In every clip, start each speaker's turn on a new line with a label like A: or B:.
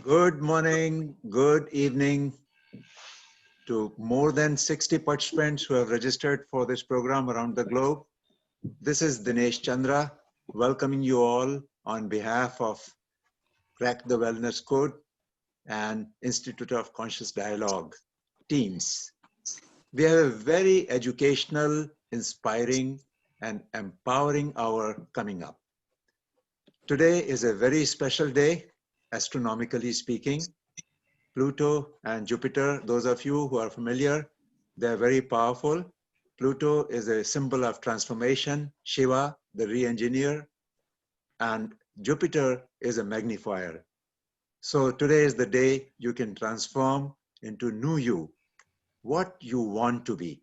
A: Good morning, good evening to more than 60 participants who have registered for this program around the globe. This is Dinesh Chandra welcoming you all on behalf of Crack the Wellness Code and Institute of Conscious Dialogue teams. We have a very educational, inspiring, and empowering hour coming up. Today is a very special day, astronomically speaking. Pluto and Jupiter, those of you who are familiar, they're very powerful. Pluto is a symbol of transformation, Shiva, the re-engineer, and Jupiter is a magnifier. So today is the day you can transform into new you, what you want to be.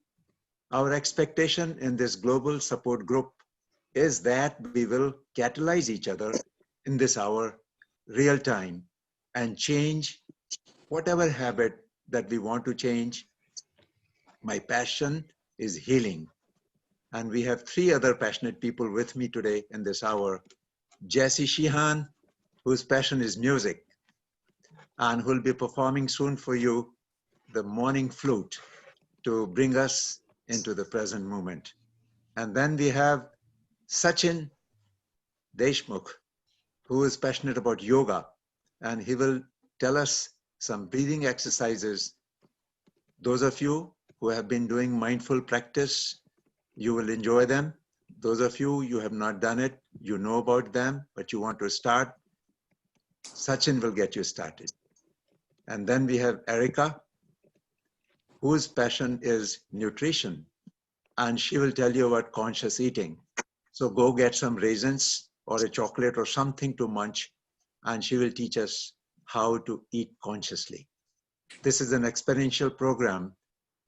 A: Our expectation in this global support group is that we will catalyze each other in this hour, real time, and change whatever habit that we want to change. My passion is healing. And we have three other passionate people with me today in this hour. Jesse Sheehan, whose passion is music, and who'll be performing soon for you the morning flute to bring us into the present moment. And then we have Sachin Deshmukh, who is passionate about yoga, and he will tell us some breathing exercises. Those of you who have been doing mindful practice, you will enjoy them. Those of you have not done it, you know about them, but you want to start, Sachin will get you started. And then we have Erica, whose passion is nutrition, and she will tell you about conscious eating. So go get some raisins or a chocolate or something to munch, and she will teach us how to eat consciously. This is an experiential program,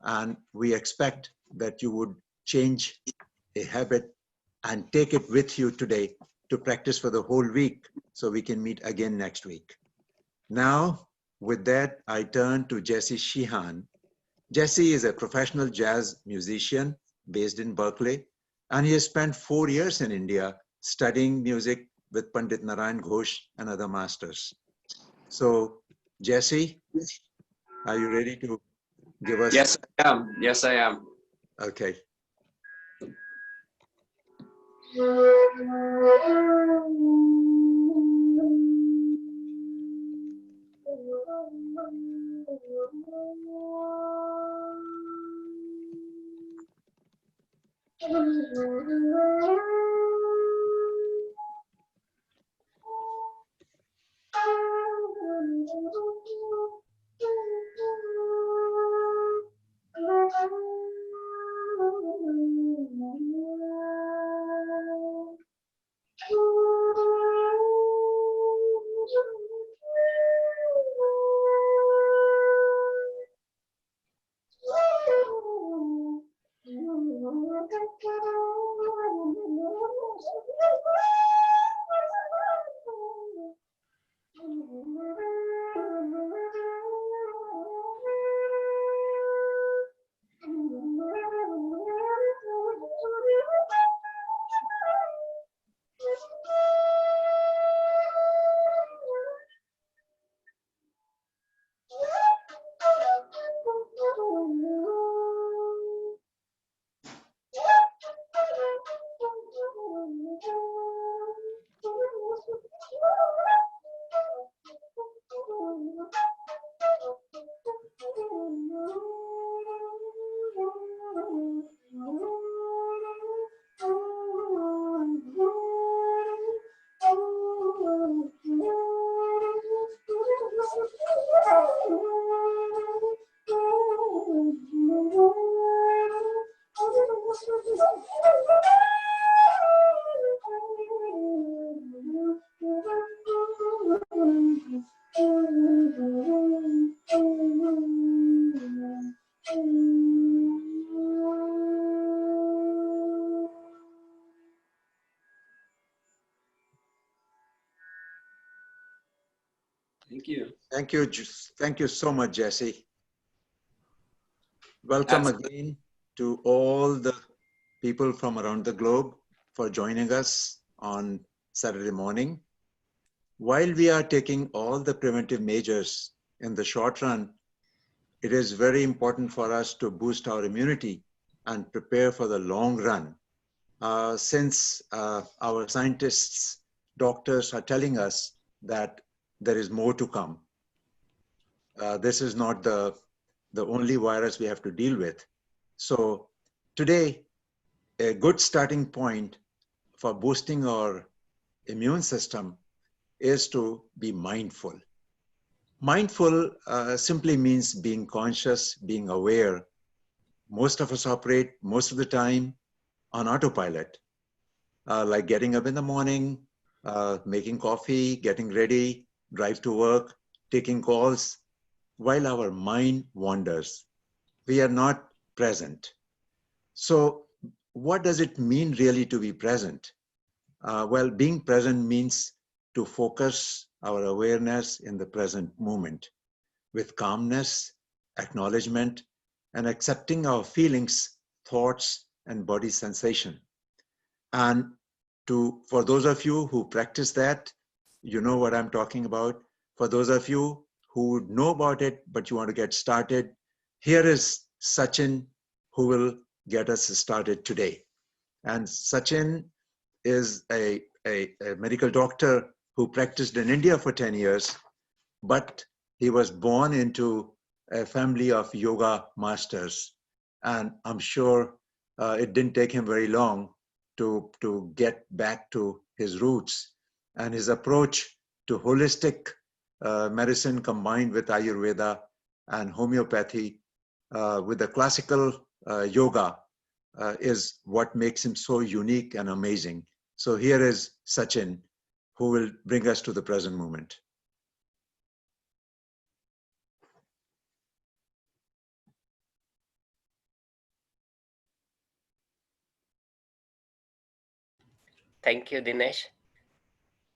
A: and we expect that you would change a habit and take it with you today to practice for the whole week so we can meet again next week. Now, with that, I turn to Jesse Sheehan. Jesse is a professional jazz musician based in Berkeley, and he has spent 4 years in India studying music with Pandit Narayan Ghosh and other masters. So, Jesse, are you ready to give us?
B: Yes, I am. Yes, I am.
A: Okay.
B: Thank you.
A: Thank you so much, Jesse. Welcome again to all the people from around the globe for joining us on Saturday morning. while we are taking all the preventive measures in the short run, it is very important for us to boost our immunity and prepare for the long run. Since our scientists, doctors are telling us that there is more to come. This is not the only virus we have to deal with. So today, a good starting point for boosting our immune system is to be mindful. Mindful simply means being conscious, being aware. Most of us operate most of the time on autopilot, like getting up in the morning, making coffee, getting ready, drive to work, taking calls, while our mind wanders. We are not present. So what does it mean really to be present? Well, being present means to focus our awareness in the present moment with calmness, acknowledgement, and accepting our feelings, thoughts, and body sensation. And for those of you who practice that, you know what I'm talking about. For those of you who know about it, but you want to get started, here is Sachin, who will get us started today. And Sachin is a medical doctor who practiced in India for 10 years, but he was born into a family of yoga masters. And I'm sure it didn't take him very long to get back to his roots. And his approach to holistic medicine combined with Ayurveda and homeopathy with the classical yoga is what makes him so unique and amazing. So here is Sachin, who will bring us to the present moment.
B: Thank you, Dinesh.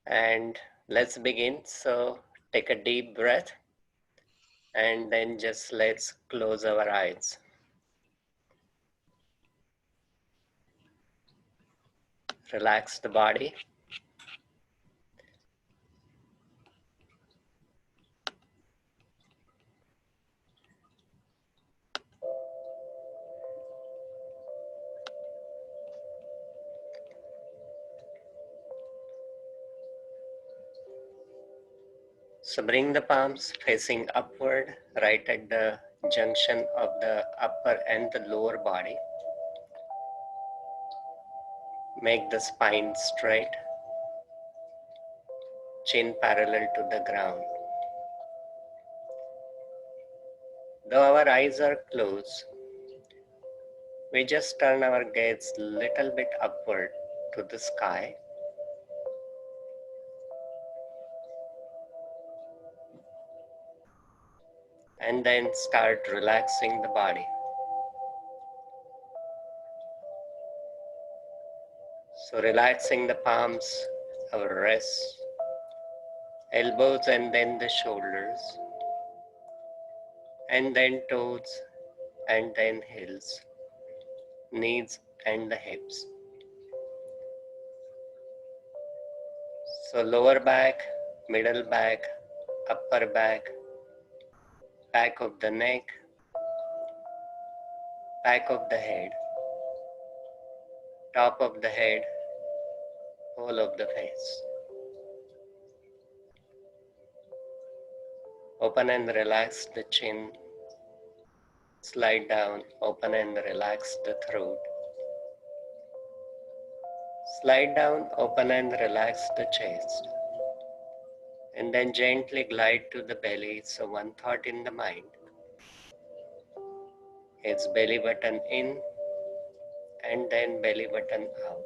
B: And let's begin. So take a deep breath and then just let's close our eyes. Relax the body. So bring the palms facing upward, right at the junction of the upper and the lower body. Make the spine straight, chin parallel to the ground. Though our eyes are closed, we just turn our gaze a little bit upward to the sky. And then start relaxing the body. So relaxing the palms, our wrists, elbows and then the shoulders, and then toes and then heels, knees and the hips. So lower back, middle back, upper back, back of the neck, back of the head, top of the head, whole of the face. Open and relax the chin. Slide down, open and relax the throat. Slide down, open and relax the chest. And then gently glide to the belly. So one thought in the mind is belly button in and then belly button out.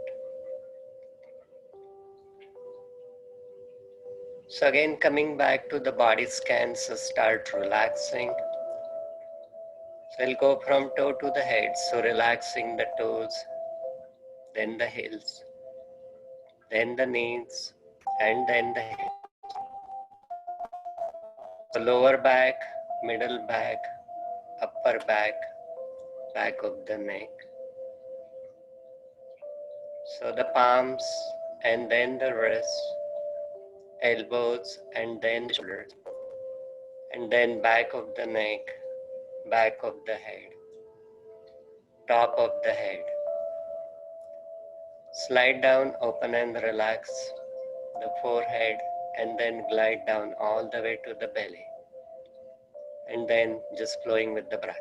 B: So again coming back to the body scan, so start relaxing. So we'll go from toe to the head, so relaxing the toes, then the heels, then the knees, and then the hips. So lower back, middle back, upper back, back of the neck. So the palms and then the wrists, elbows, and then shoulders, and then back of the neck, back of the head, top of the head. Slide down, open and relax the forehead, and then glide down all the way to the belly, and then just flowing with the breath.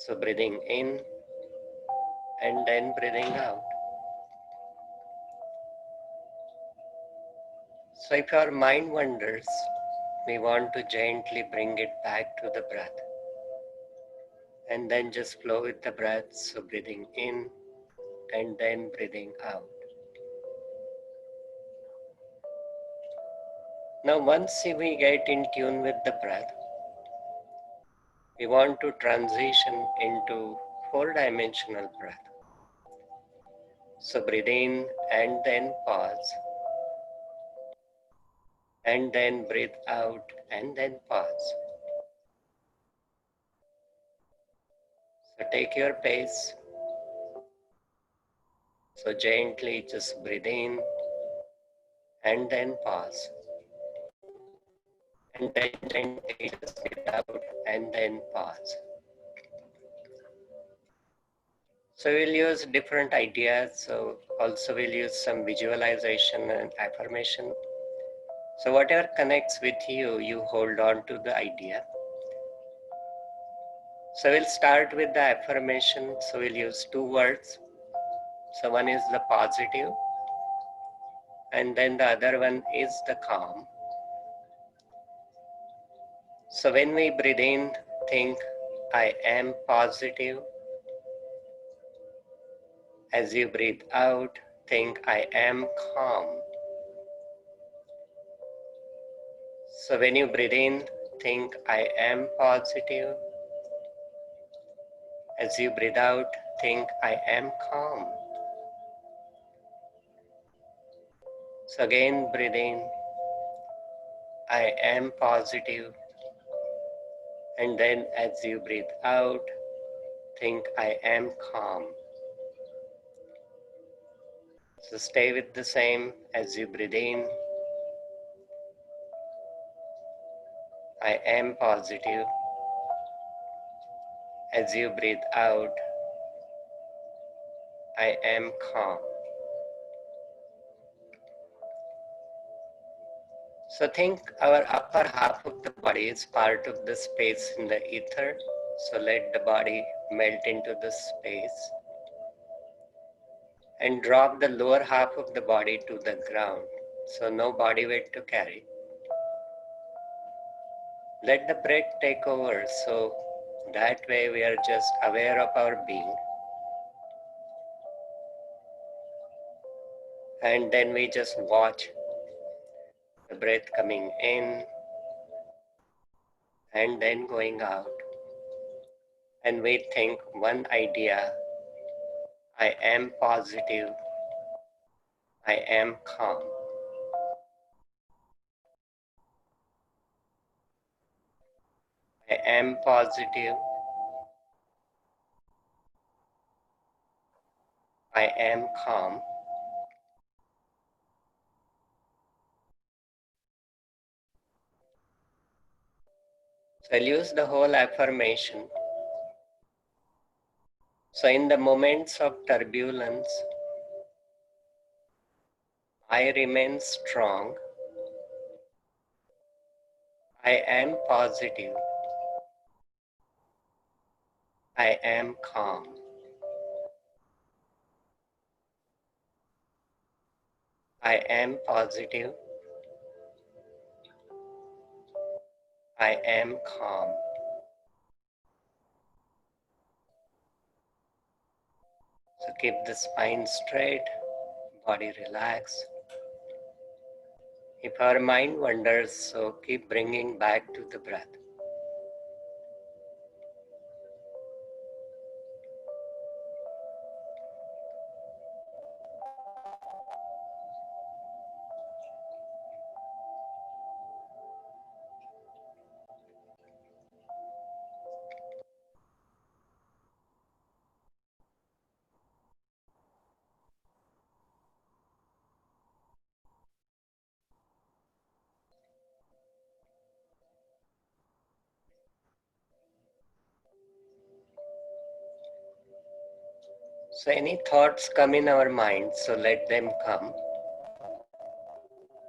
B: So breathing in and then breathing out. So if your mind wanders, we want to gently bring it back to the breath, and then just flow with the breath. So breathing in and then breathing out. Now once we get in tune with the breath, we want to transition into four-dimensional breath. So breathe in and then pause, and then breathe out and then pause. So take your pace. So gently just breathe in and then pause. And then gently just breathe out and then pause. So we'll use different ideas. So also we'll use some visualization and affirmation. So whatever connects with you, you hold on to the idea. So we'll start with the affirmation. So we'll use two words. So one is the positive, and then the other one is the calm. So when we breathe in, think, I am positive. As you breathe out, think, I am calm. So when you breathe in, think, I am positive. As you breathe out, think, I am calm. So again, breathe in, I am positive. And then as you breathe out, think, I am calm. So stay with the same. As you breathe in, I am positive. As you breathe out, I am calm. So think our upper half of the body is part of the space in the ether. So let the body melt into the space. And drop the lower half of the body to the ground. So no body weight to carry. Let the breath take over. So that way we are just aware of our being. And then we just watch the breath coming in and then going out. And we think one idea, I am positive, I am calm. I am positive, I am calm. So I'll use the whole affirmation. So in the moments of turbulence, I remain strong. I am positive. I am calm. I am positive. I am calm. So keep the spine straight, body relaxed. If our mind wanders, so keep bringing back to the breath. So any thoughts come in our mind, so let them come,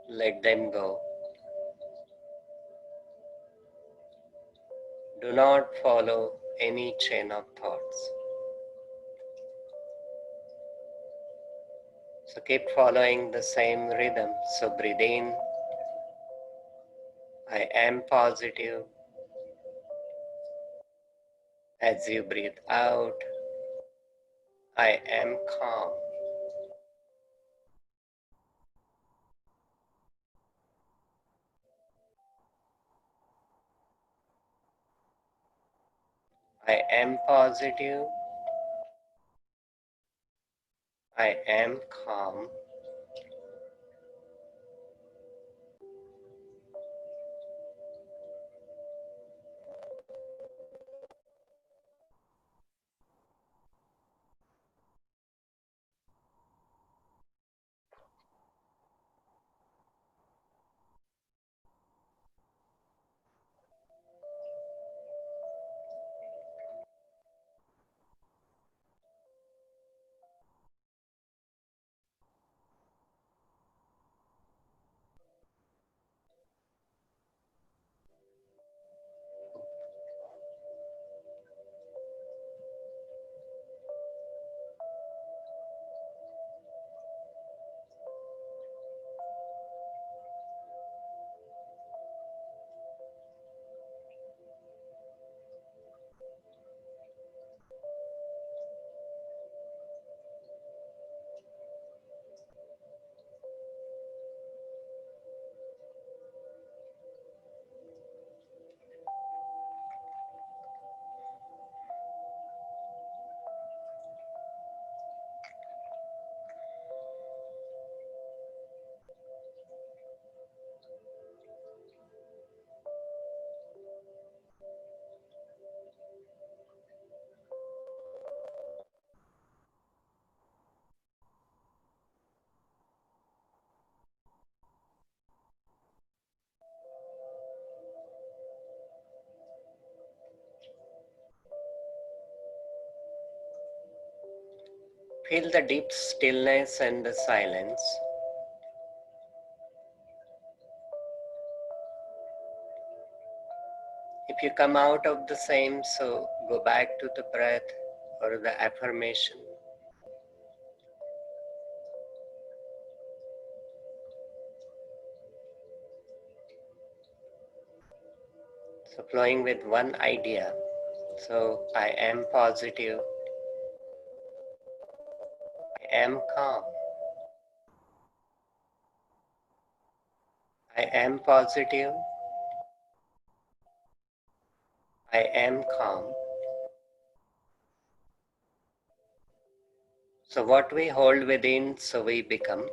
B: let them go. Do not follow any chain of thoughts. So keep following the same rhythm. So breathe in, I am positive. As you breathe out, I am calm. I am positive. I am calm. Feel the deep stillness and the silence. If you come out of the same, so go back to the breath or the affirmation. So flowing with one idea. So I am positive. I am calm. I am positive. I am calm. So what we hold within, so we become.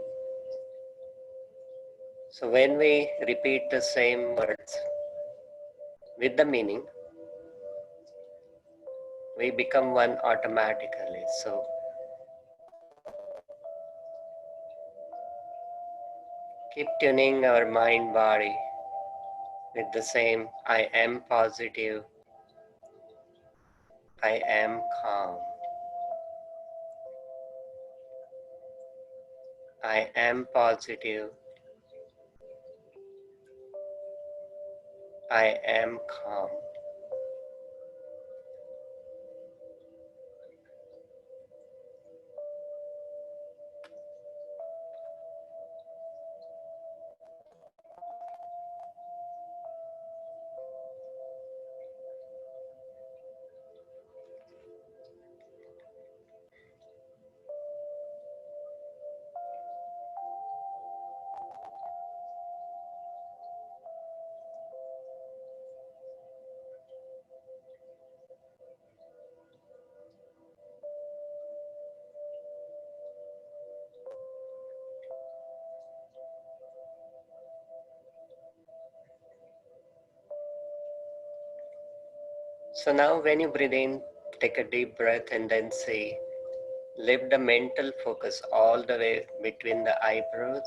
B: So when we repeat the same words with the meaning, we become one automatically. So keep tuning our mind body with the same I am positive, I am calm, I am positive, I am calm. So now when you breathe in, take a deep breath and then say, lift the mental focus all the way between the eyebrows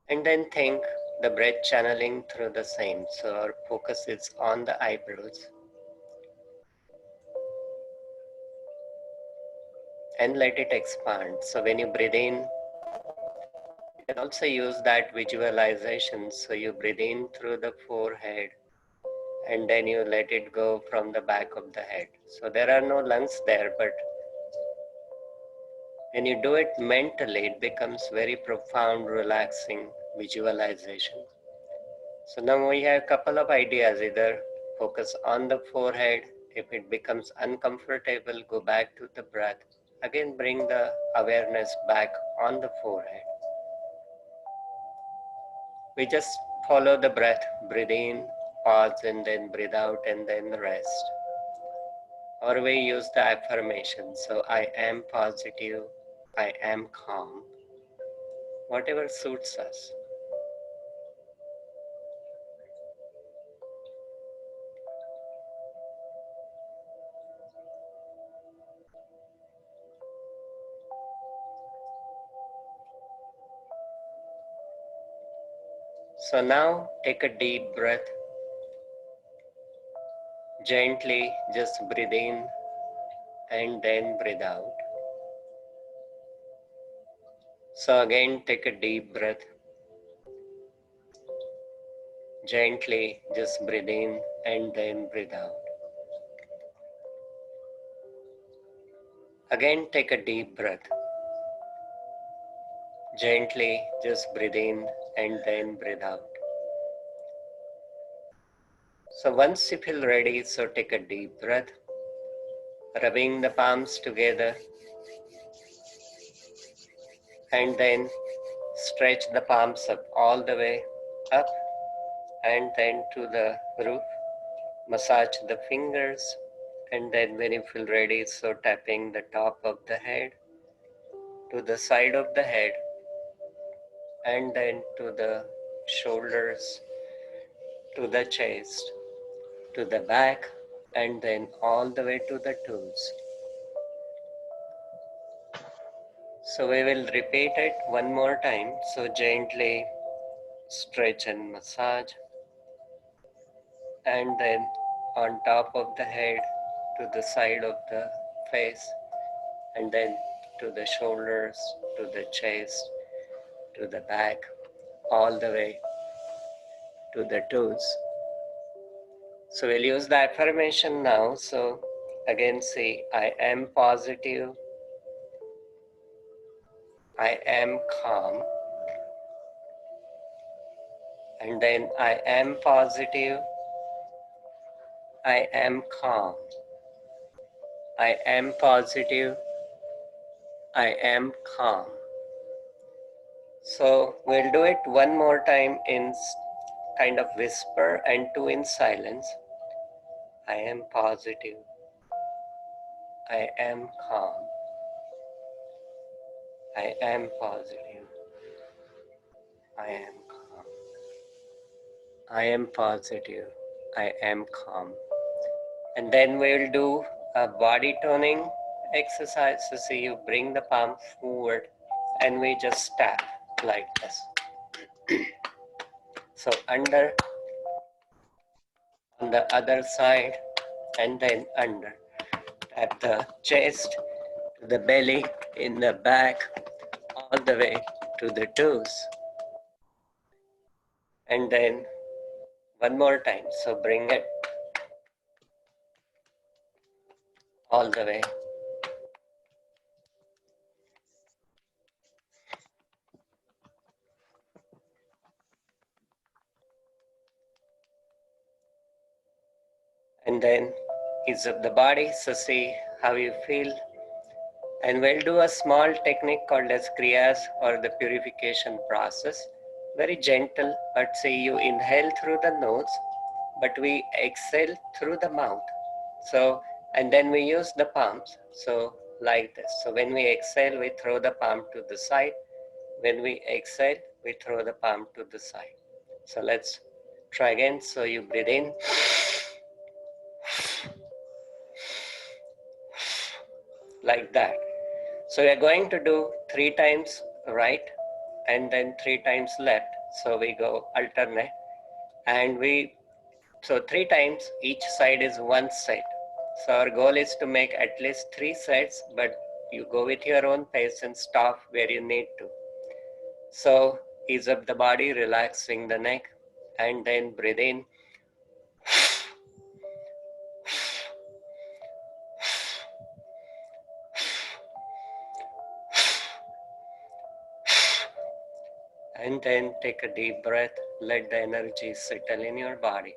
B: and then think the breath channeling through the same. So our focus is on the eyebrows. and let it expand. So when you breathe in, you can also use that visualization. So you breathe in through the forehead and then you let it go from the back of the head. So there are no lungs there, but when you do it mentally, it becomes very profound, relaxing visualization. So now we have a couple of ideas. Either focus on the forehead. If it becomes uncomfortable, go back to the breath. Again, bring the awareness back on the forehead. We just follow the breath. Breathe in, pause, and then breathe out, and then rest. Or we use the affirmation. So I am positive. I am calm. Whatever suits us. So now take a deep breath. Gently just breathe in and then breathe out. So again take a deep breath. Gently just breathe in and then breathe out. Again take a deep breath. Gently just breathe in and then breathe out. So once you feel ready, so take a deep breath, rubbing the palms together, and then stretch the palms up all the way up and then to the roof. Massage the fingers, and then when you feel ready, so tapping the top of the head to the side of the head, and then to the shoulders, to the chest, to the back, and then all the way to the toes. So we will repeat it one more time. So gently stretch and massage, and then on top of the head, to the side of the face, and then to the shoulders, to the chest, to the back, all the way to the toes. So we'll use the affirmation now. So again say, I am positive, I am calm, and then I am positive, I am calm, I am positive, I am calm. So we'll do it one more time in kind of whisper and two in silence. I am positive, I am calm, I am positive, I am calm, I am positive, I am calm. And then we'll do a body toning exercise. So see, you bring the palm forward and we just tap like this. So under, on the other side, and then under. Tap the chest, to the belly, in the back, all the way to the toes. And then one more time. So bring it all the way. And then ease up the body. So see how you feel. And we'll do a small technique called as Kriyas, or the purification process. Very gentle, but see, you inhale through the nose, but we exhale through the mouth. So, and then we use the palms. So like this. So when we exhale, we throw the palm to the side. When we exhale, we throw the palm to the side. So let's try again. So you breathe in. Like that. So we are going to do 3 times right and then 3 times left. So we go alternate, and so 3 times each side is 1 set. So our goal is to make at least 3 sets, but You go with your own pace and stop where you need to. So ease up the body, relaxing the neck, and then breathe in. And then take a deep breath. Let the energy settle in your body.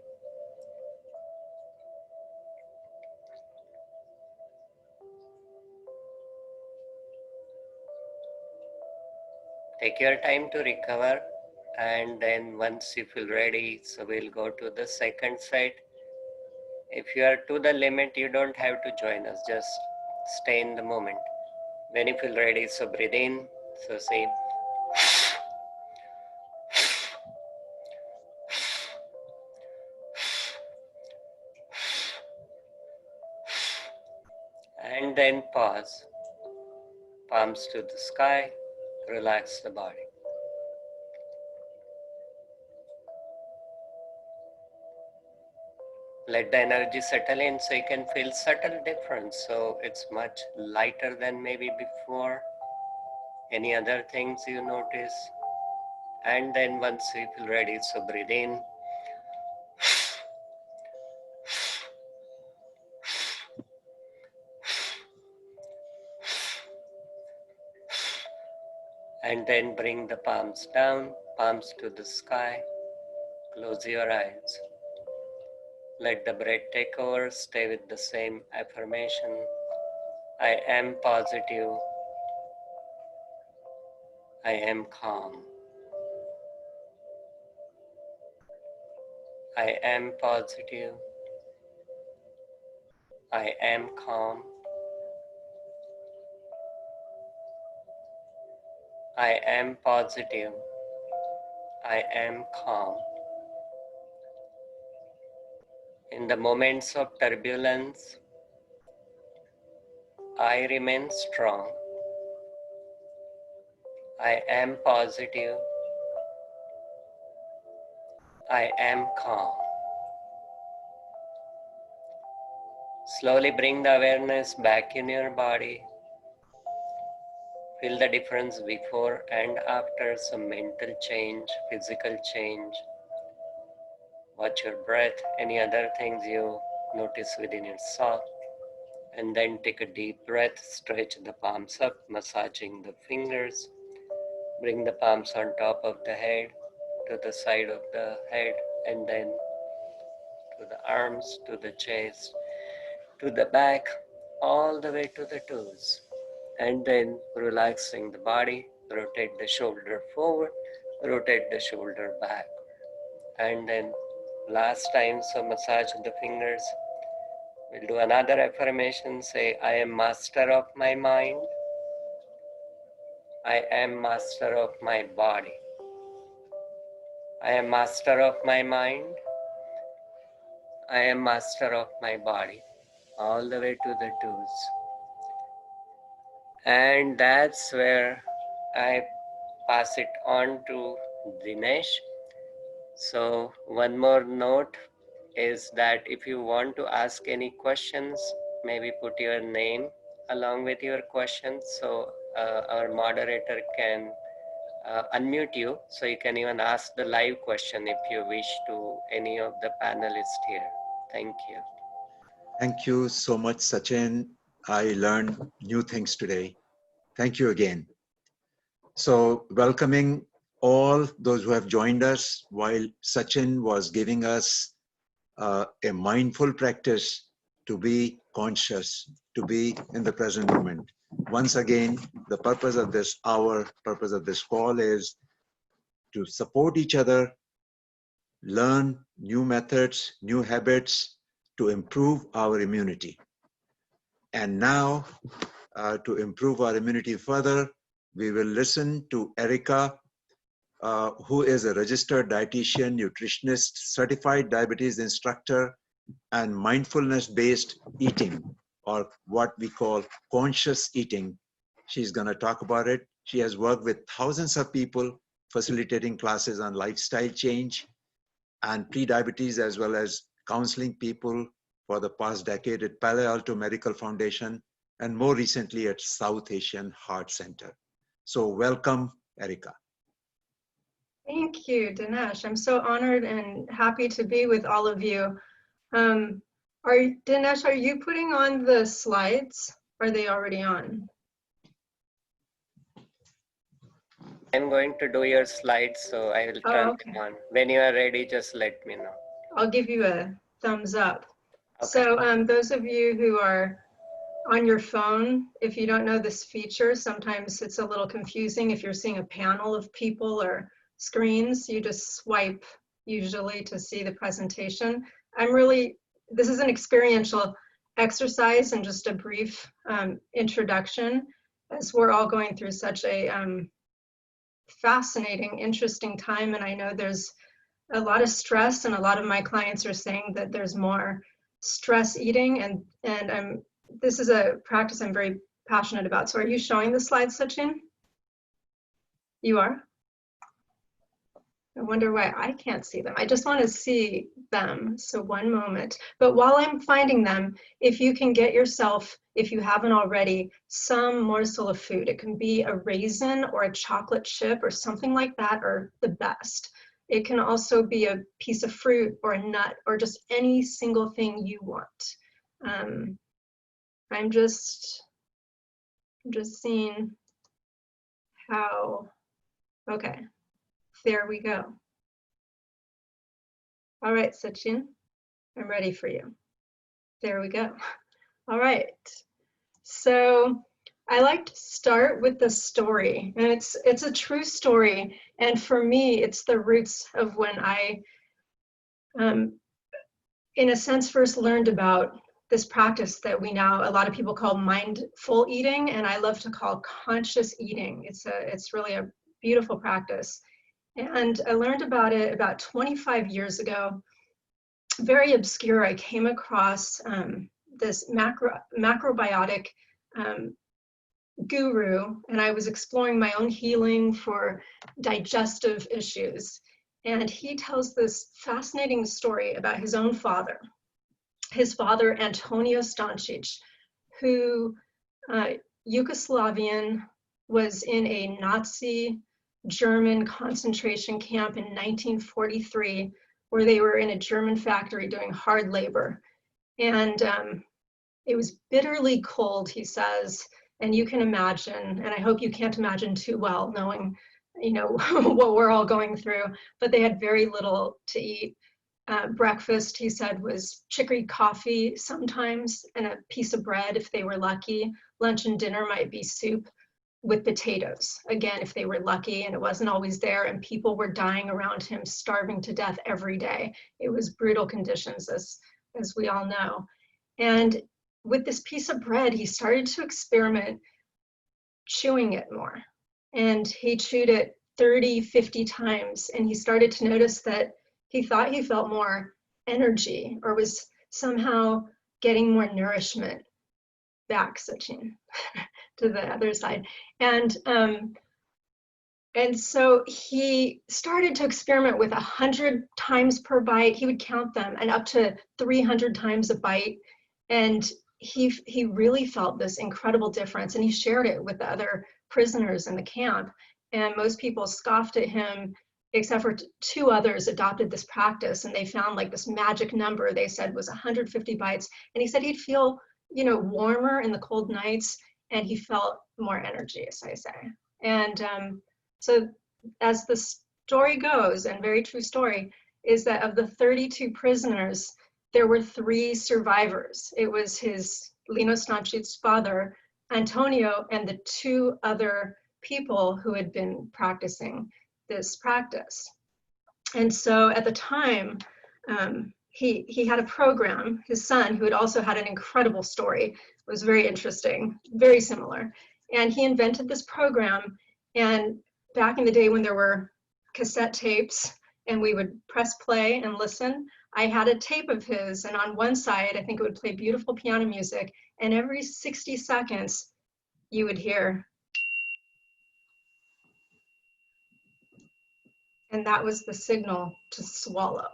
B: Take your time to recover. And then once you feel ready, so we'll go to the second set. If you are to the limit, you don't have to join us. Just stay in the moment. When you feel ready, so breathe in. So say, and then pause. Palms to the sky. Relax the body. Let the energy settle in so you can feel subtle difference. So it's much lighter than maybe before. Any other things you notice? And then once you feel ready, so breathe in. And then bring the palms down, palms to the sky. Close your eyes. Let the breath take over. Stay with the same affirmation. I am positive. I am calm. I am positive. I am calm. I am positive. I am calm. In the moments of turbulence, I remain strong. I am positive. I am calm. Slowly bring the awareness back in your body. Feel the difference before and after, some mental change, physical change. Watch your breath, any other things you notice within yourself. And then take a deep breath, stretch the palms up, massaging the fingers. Bring the palms on top of the head, to the side of the head, and then to the arms, to the chest, to the back, all the way to the toes. And then relaxing the body, rotate the shoulder forward, rotate the shoulder back. And then last time, so massage the fingers. We'll do another affirmation. Say, I am master of my mind. I am master of my body. I am master of my mind. I am master of my body. All the way to the toes. And that's where I pass it on to Dinesh. So one more note is that if you want to ask any questions, maybe put your name along with your questions, so our moderator can unmute you, so you can even ask the live question if you wish to any of the panelists here. Thank you.
A: Thank you so much, Sachin. I learned new things today. Thank you again. So welcoming all those who have joined us while Sachin was giving us a mindful practice to be conscious, to be in the present moment. Once again, the purpose of this hour, purpose of this call is to support each other, learn new methods, new habits to improve our immunity. And now, to improve our immunity further, we will listen to Erica, who is a registered dietitian, nutritionist, certified diabetes instructor, and mindfulness-based eating, or what we call conscious eating. She's going to talk about it. She has worked with thousands of people facilitating classes on lifestyle change and pre-diabetes, as well as counseling people for the past decade at Palo Alto Medical Foundation and more recently at South Asian Heart Center. So welcome, Erica.
C: Thank you, Dinesh. I'm so honored and happy to be with all of you. Dinesh, are you putting on the slides? Are they already on?
B: I'm going to do your slides, so I will turn them on. When you are ready, just let me know.
C: I'll give you a thumbs up.
B: Okay.
C: So those of you who are on your phone, if you don't know this feature, sometimes it's a little confusing. If you're seeing a panel of people or screens, you just swipe usually to see the presentation. This is an experiential exercise and just a brief introduction, as we're all going through such a fascinating, interesting time. And I know there's a lot of stress, and a lot of my clients are saying that there's more stress eating, and this is a practice I'm very passionate about. So are you showing the slides, Sachin? You are? I wonder why I can't see them. I just want to see them. So one moment. But while I'm finding them, if you can get yourself, if you haven't already, some morsel of food. It can be a raisin or a chocolate chip or something like that, or the best. It can also be a piece of fruit or a nut or just any single thing you want. I'm just seeing how, okay, there we go. All right, Sachin, I'm ready for you. There we go. All right, so I like to start with the story, and it's a true story, and for me, it's the roots of when I, in a sense, first learned about this practice that we now, a lot of people call mindful eating, and I love to call conscious eating. It's really a beautiful practice. And I learned about it about 25 years ago. Very obscure. I came across this macrobiotic guru, and I was exploring my own healing for digestive issues. And he tells this fascinating story about his own father. His father, Antonio Stancic, who Yugoslavian, was in a Nazi German concentration camp in 1943, where they were in a German factory doing hard labor. And it was bitterly cold, he says, and you can imagine, and I hope you can't imagine too well, knowing, you know, what we're all going through, but they had very little to eat. Breakfast, he said, was chicory coffee sometimes and a piece of bread if they were lucky. Lunch and dinner might be soup with potatoes, again, if they were lucky, and it wasn't always there, and people were dying around him, starving to death every day. It was brutal conditions, as we all know. And with this piece of bread, he started to experiment chewing it more. And he chewed it 30, 50 times, and he started to notice that he thought he felt more energy, or was somehow getting more nourishment back, Sachin, to the other side. And so he started to experiment with 100 times per bite. He would count them, and up to 300 times a bite. And he really felt this incredible difference, and he shared it with the other prisoners in the camp. And most people scoffed at him, except for two others adopted this practice, and they found like this magic number they said was 150 bites. And he said he'd feel, you know, warmer in the cold nights, and he felt more energy, as I say. And so as the story goes, and very true story, is that of the 32 prisoners, there were 3 survivors. It was his, Lino Stancic's father, Antonio, and the 2 other people who had been practicing this practice. And so at the time, he had a program. His son, who had also had an incredible story, was very interesting, very similar. And he invented this program. And back in the day when there were cassette tapes and we would press play and listen, I had a tape of his, and on one side, I think it would play beautiful piano music, and every 60 seconds, you would hear. And that was the signal to swallow.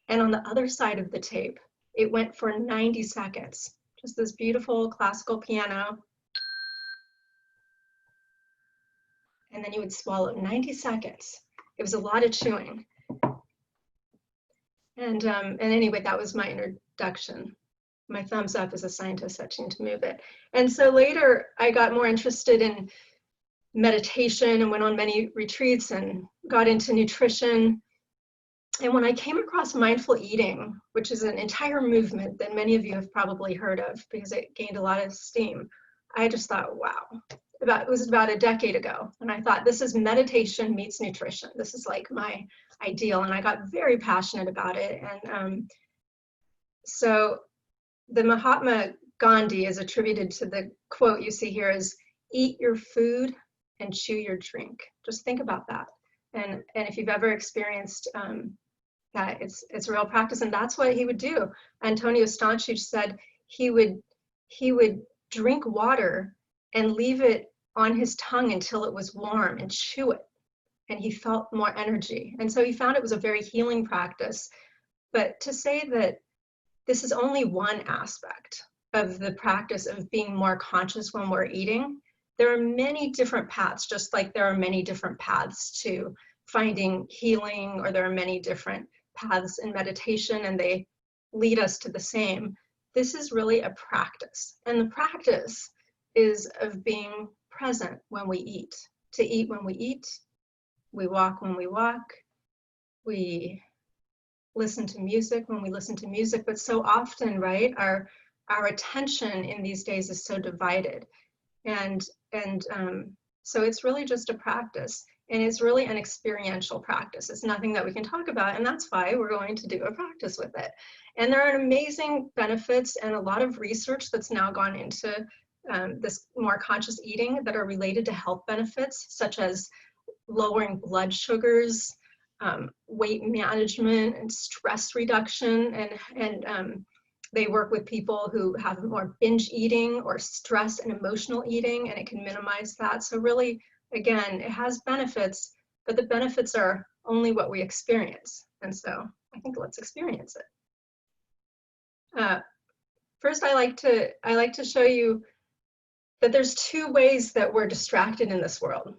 C: And on the other side of the tape, it went for 90 seconds, just this beautiful classical piano. And then you would swallow 90 seconds. It was a lot of chewing. And anyway, that was my introduction. My thumbs up as a scientist touching to move it. And so later I got more interested in meditation and went on many retreats and got into nutrition. And when I came across mindful eating, which is an entire movement that many of you have probably heard of because it gained a lot of steam, I just thought, wow. It was about a decade ago. And I thought, this is meditation meets nutrition. This is like my ideal. And I got very passionate about it. And so the Mahatma Gandhi is attributed to the quote you see here is, eat your food and chew your drink. Just think about that. And if you've ever experienced that, it's a real practice. And that's what he would do. Antonio Stanchich said he would drink water and leave it on his tongue until it was warm and chew it. And he felt more energy. And so he found it was a very healing practice. But to say that this is only one aspect of the practice of being more conscious when we're eating, there are many different paths, just like there are many different paths to finding healing, or there are many different paths in meditation and they lead us to the same. This is really a practice. And the practice is of being present when we eat. To eat when we eat, we walk when we walk, we listen to music when we listen to music, but so often, right, our attention in these days is so divided. And so it's really just a practice, and it's really an experiential practice. It's nothing that we can talk about, and that's why we're going to do a practice with it. And there are amazing benefits and a lot of research that's now gone into this more conscious eating that are related to health benefits, such as lowering blood sugars, weight management, and stress reduction. And they work with people who have more binge eating or stress and emotional eating, and it can minimize that. So really, again, it has benefits, but the benefits are only what we experience. And so I think let's experience it. First, I like to show you that there's two ways that we're distracted in this world.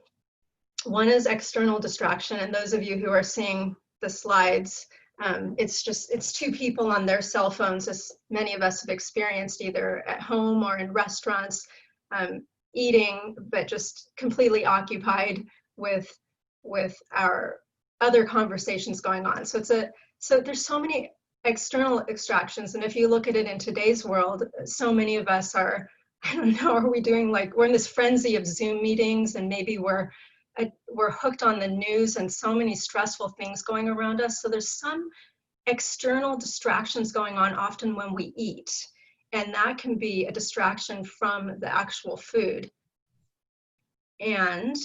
C: One is external distraction, and those of you who are seeing the slides, it's two people on their cell phones, as many of us have experienced either at home or in restaurants, eating, but just completely occupied with our other conversations going on. So there's so many external distractions, and if you look at it in today's world, so many of us are, I don't know, are we doing like, we're in this frenzy of Zoom meetings, and maybe we're hooked on the news and so many stressful things going around us. So there's some external distractions going on often when we eat, and that can be a distraction from the actual food. And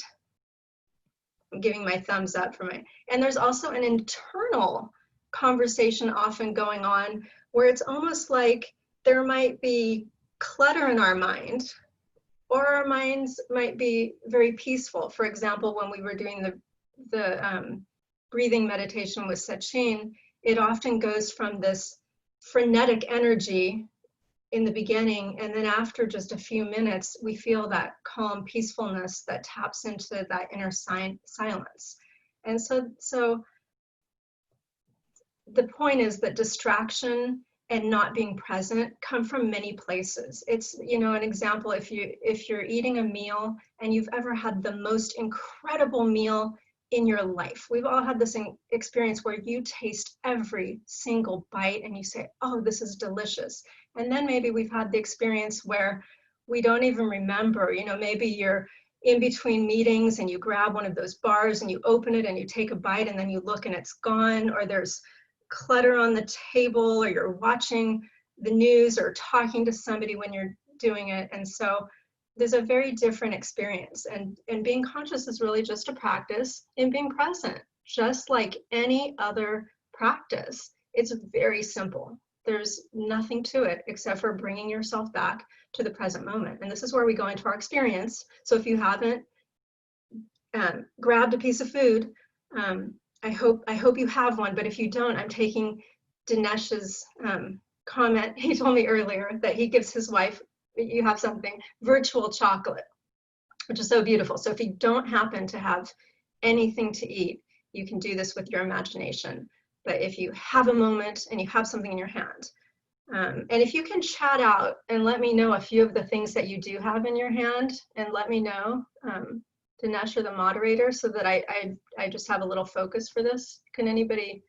C: I'm giving my thumbs up for my, and there's also an internal conversation often going on where it's almost like there might be clutter in our mind, or our minds might be very peaceful. For example, when we were doing the breathing meditation with Sachin, it often goes from this frenetic energy in the beginning, and then after just a few minutes, we feel that calm peacefulness that taps into that inner silence. And so the point is that distraction and not being present come from many places. It's, you know, an example, if you're eating a meal and you've ever had the most incredible meal in your life. We've all had this experience where you taste every single bite and you say, oh, this is delicious. And then maybe we've had the experience where we don't even remember, you know, maybe you're in between meetings and you grab one of those bars and you open it and you take a bite and then you look and it's gone, or there's clutter on the table, or you're watching the news or talking to somebody when you're doing it. And so there's a very different experience, and being conscious is really just a practice in being present, just like any other practice. It's very simple. There's nothing to it except for bringing yourself back to the present moment. And this is where we go into our experience. So if you haven't grabbed a piece of food, I hope you have one, but if you don't, I'm taking Dinesh's comment. He told me earlier that he gives his wife, you have something, virtual chocolate, which is so beautiful. So if you don't happen to have anything to eat, you can do this with your imagination. But if you have a moment and you have something in your hand, and if you can chat out and let me know a few of the things that you do have in your hand, and let me know, Dinesh or the moderator, so that I just have a little focus for this. Can anybody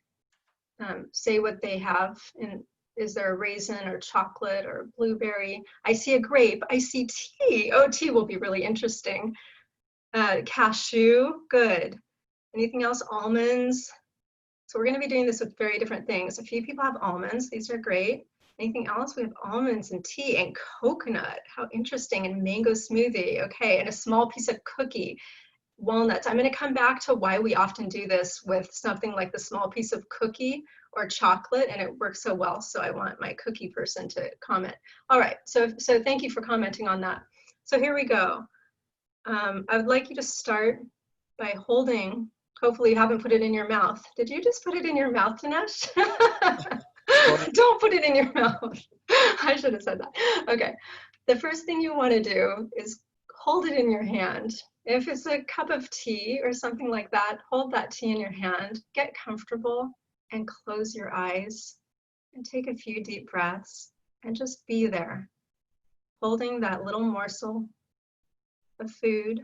C: say what they have? And is there a raisin or chocolate or blueberry? I see a grape. I see tea. Oh, tea will be really interesting. Cashew, good. Anything else? Almonds. So we're going to be doing this with very different things. A few people have almonds. These are great. Anything else? We have almonds and tea and coconut. How interesting. And mango smoothie. Okay. And a small piece of cookie. Walnuts. I'm going to come back to why we often do this with something like the small piece of cookie or chocolate, and it works so well. So I want my cookie person to comment. All right. So thank you for commenting on that. So here we go. I would like you to start by holding. Hopefully you haven't put it in your mouth. Did you just put it in your mouth, Dinesh? Don't put it in your mouth. I should have said that. Okay. The first thing you want to do is hold it in your hand. If it's a cup of tea or something like that, hold that tea in your hand. Get comfortable and close your eyes and take a few deep breaths and just be there, holding that little morsel of food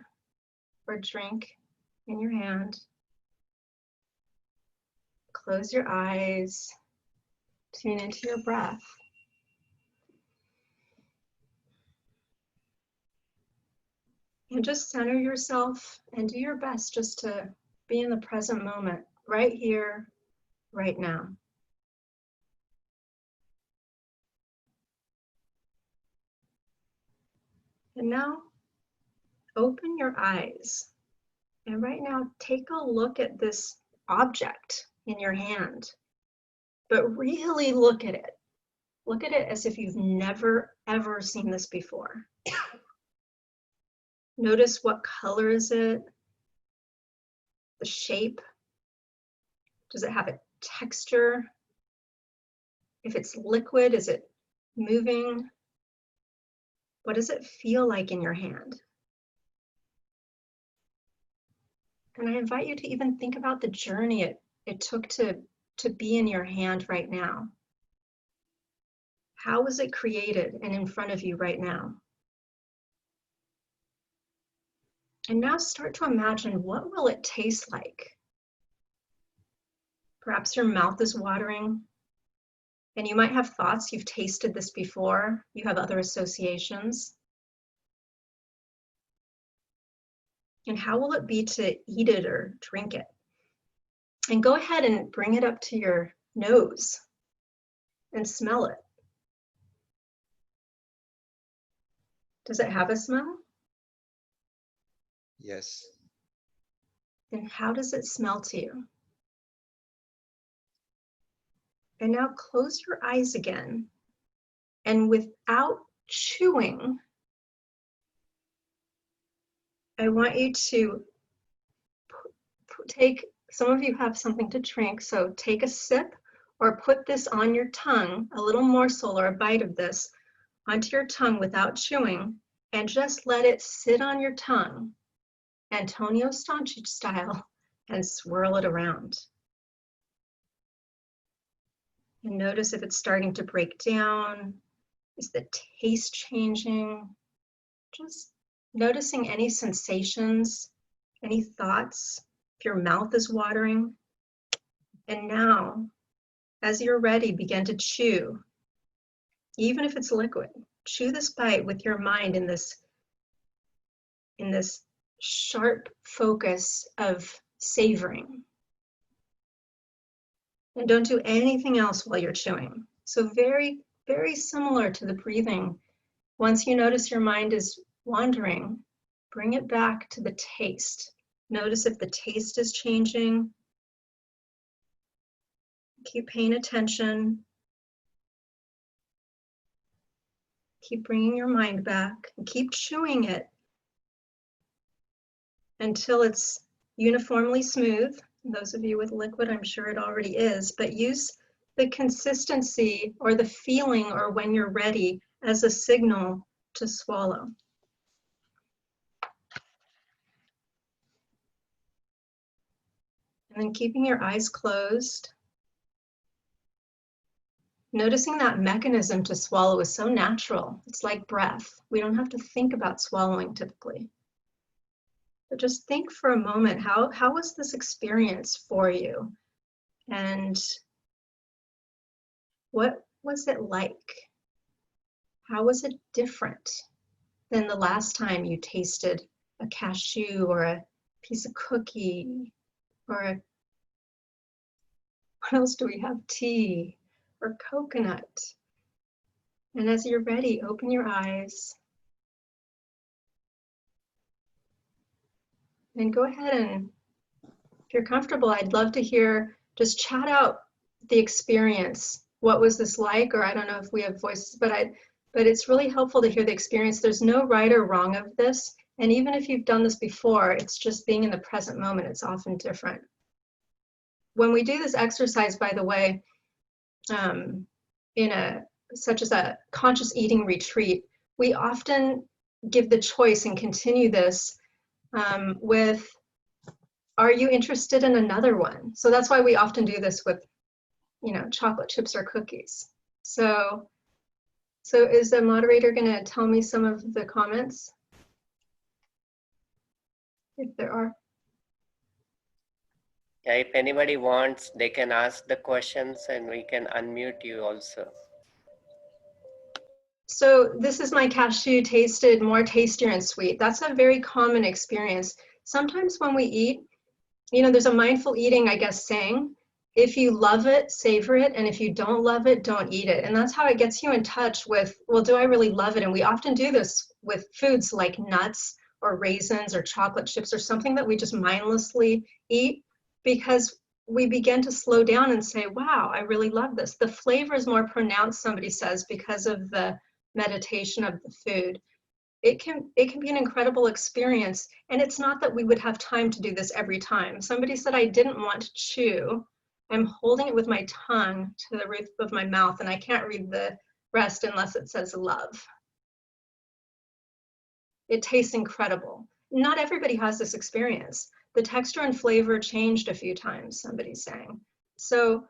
C: or drink in your hand. Close your eyes. Tune into your breath. And just center yourself and do your best just to be in the present moment, right here, right now. And now, open your eyes. And right now, take a look at this object in your hand. But really look at it. Look at it as if you've never, ever seen this before. Notice what color is it? The shape? Does it have a texture? If it's liquid, is it moving? What does it feel like in your hand? And I invite you to even think about the journey it took to be in your hand right now. How was it created and in front of you right now? And now start to imagine, what will it taste like? Perhaps your mouth is watering, and you might have thoughts, you've tasted this before, you have other associations. And how will it be to eat it or drink it? And go ahead and bring it up to your nose and smell it. Does it have a smell?
A: Yes.
C: Then how does it smell to you? And now close your eyes again. And without chewing, I want you to take, some of you have something to drink, so take a sip or put this on your tongue, a little morsel or a bite of this onto your tongue without chewing, and just let it sit on your tongue, Antonio Stancic style, and swirl it around. And notice if it's starting to break down. Is the taste changing? Just noticing any sensations, any thoughts, if your mouth is watering. And now, as you're ready, begin to chew. Even if it's liquid, chew this bite with your mind in this sharp focus of savoring. And don't do anything else while you're chewing. So very, very similar to the breathing. Once you notice your mind is wandering, bring it back to the taste. Notice if the taste is changing. Keep paying attention. Keep bringing your mind back and keep chewing it until it's uniformly smooth. Those of you with liquid, I'm sure it already is, but use the consistency or the feeling or when you're ready as a signal to swallow. And then keeping your eyes closed. Noticing that mechanism to swallow is so natural. It's like breath. We don't have to think about swallowing typically. But just think for a moment, how was this experience for you? And what was it like? How was it different than the last time you tasted a cashew or a piece of cookie or what else do we have? Tea or coconut. And as you're ready, open your eyes. And go ahead and, if you're comfortable, I'd love to hear, just chat out the experience. What was this like? Or I don't know if we have voices, but it's really helpful to hear the experience. There's no right or wrong of this. And even if you've done this before, it's just being in the present moment. It's often different. When we do this exercise, by the way, such as a conscious eating retreat, we often give the choice and continue this with, are you interested in another one? So that's why we often do this with, chocolate chips or cookies. So is the moderator going to tell me some of the comments? If there are.
B: Yeah, if anybody wants, they can ask the questions and we can unmute you also.
C: So this is my cashew tasted more tastier and sweet. That's a very common experience. Sometimes when we eat, there's a mindful eating, I guess, saying, if you love it, savor it. And if you don't love it, don't eat it. And that's how it gets you in touch with, well, do I really love it? And we often do this with foods like nuts or raisins or chocolate chips or something that we just mindlessly eat, because we begin to slow down and say, wow, I really love this. The flavor is more pronounced, somebody says, because of the meditation of the food. It can be an incredible experience. And it's not that we would have time to do this every time. Somebody said, I didn't want to chew. I'm holding it with my tongue to the roof of my mouth, and I can't read the rest unless it says love. It tastes incredible. Not everybody has this experience. The texture and flavor changed a few times, somebody's saying. So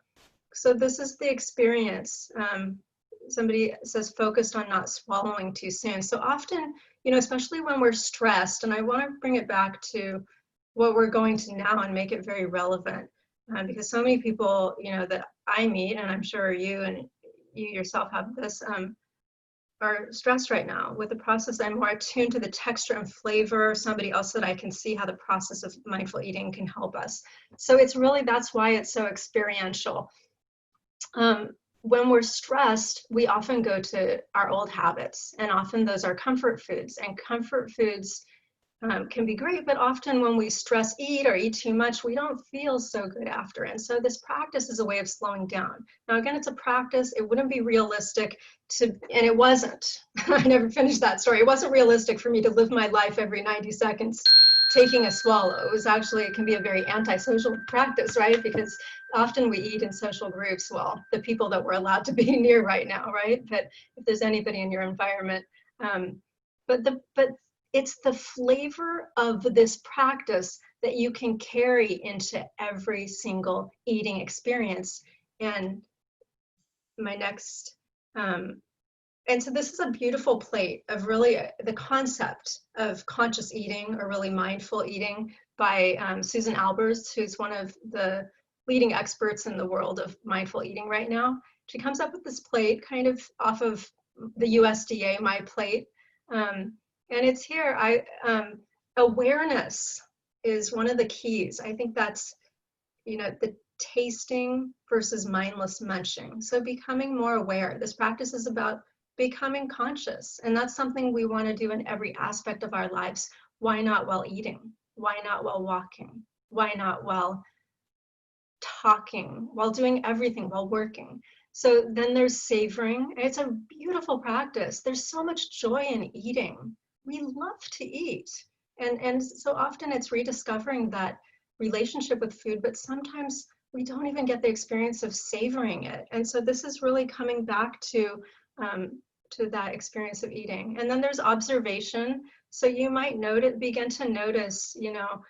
C: this is the experience. Somebody says focused on not swallowing too soon. So often, especially when we're stressed, and I want to bring it back to what we're going to now and make it very relevant, because so many people, that I meet, and I'm sure you and you yourself have this, are stressed right now with the process. I'm more attuned to the texture and flavor. Somebody else that I can see how the process of mindful eating can help us. So it's really, that's why it's so experiential. When we're stressed, we often go to our old habits, and often those are comfort foods, and comfort foods can be great, but often when we stress eat or eat too much, we don't feel so good after. And so this practice is a way of slowing down. Now, again, it's a practice. It wouldn't be realistic to, and it wasn't, I never finished that story. It wasn't realistic for me to live my life every 90 seconds taking a swallow. It was actually, it can be a very antisocial practice, right? Because often we eat in social groups, well, the people that we're allowed to be near right now, right? But if there's anybody in your environment, but it's the flavor of this practice that you can carry into every single eating experience. And my next, and so this is a beautiful plate of really the concept of conscious eating or really mindful eating by Susan Albers, who's one of the leading experts in the world of mindful eating right now. She comes up with this plate kind of off of the USDA, My Plate. And it's here, awareness is one of the keys. I think that's, the tasting versus mindless munching. So becoming more aware. This practice is about becoming conscious. And that's something we want to do in every aspect of our lives. Why not while eating? Why not while walking? Why not while talking? While doing everything, while working? So then there's savoring. It's a beautiful practice. There's so much joy in eating. We love to eat. And so often it's rediscovering that relationship with food, but sometimes we don't even get the experience of savoring it. And so this is really coming back to that experience of eating. And then there's observation. So you might begin to notice, you know,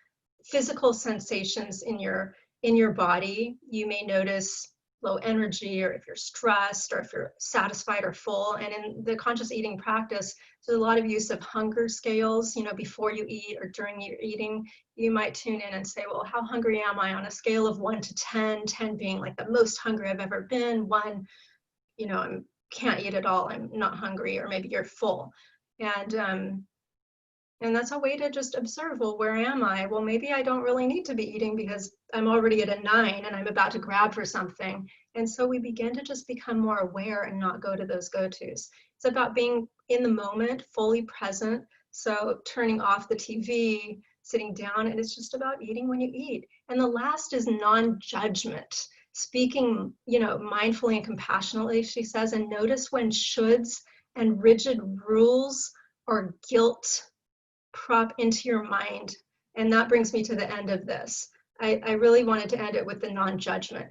C: physical sensations in your body. You may notice low energy, or if you're stressed, or if you're satisfied or full. And in the conscious eating practice, there's a lot of use of hunger scales. You know, before you eat or during your eating, you might tune in and say, well, how hungry am I on a scale of 1 to 10, 10 being like the most hungry I've ever been, 1, you know, I can't eat at all, I'm not hungry, or maybe you're full. And that's a way to just observe, well, where am I? Well, maybe I don't really need to be eating because I'm already at a 9 and I'm about to grab for something. And so we begin to just become more aware and not go to those go-tos. It's about being in the moment, fully present. So turning off the TV, sitting down, and it's just about eating when you eat. And the last is non-judgment, speaking, you know, mindfully and compassionately, she says, and notice when shoulds and rigid rules or guilt prop into your mind. And that brings me to the end of this. I really wanted to end it with the non-judgment,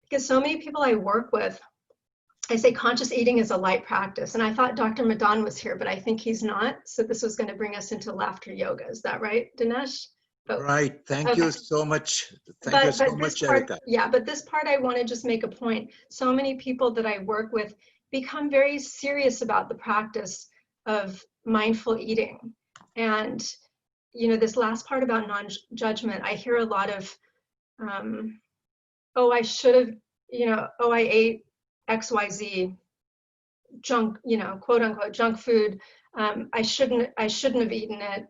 C: because so many people I work with, I say conscious eating is a light practice. And I thought Dr. Madan was here, but I think he's not. So this was going to bring us into laughter yoga. Is that right, Dinesh?
A: Right. Thank
C: okay.
A: you so much. Thank you so much, Erica.
C: Yeah, but this part I want to just make a point. So many people that I work with become very serious about the practice of mindful eating. And, you know, this last part about non-judgment, I hear a lot of, oh, I should have, you know, oh, I ate XYZ junk, you know, quote unquote junk food. I shouldn't have eaten it.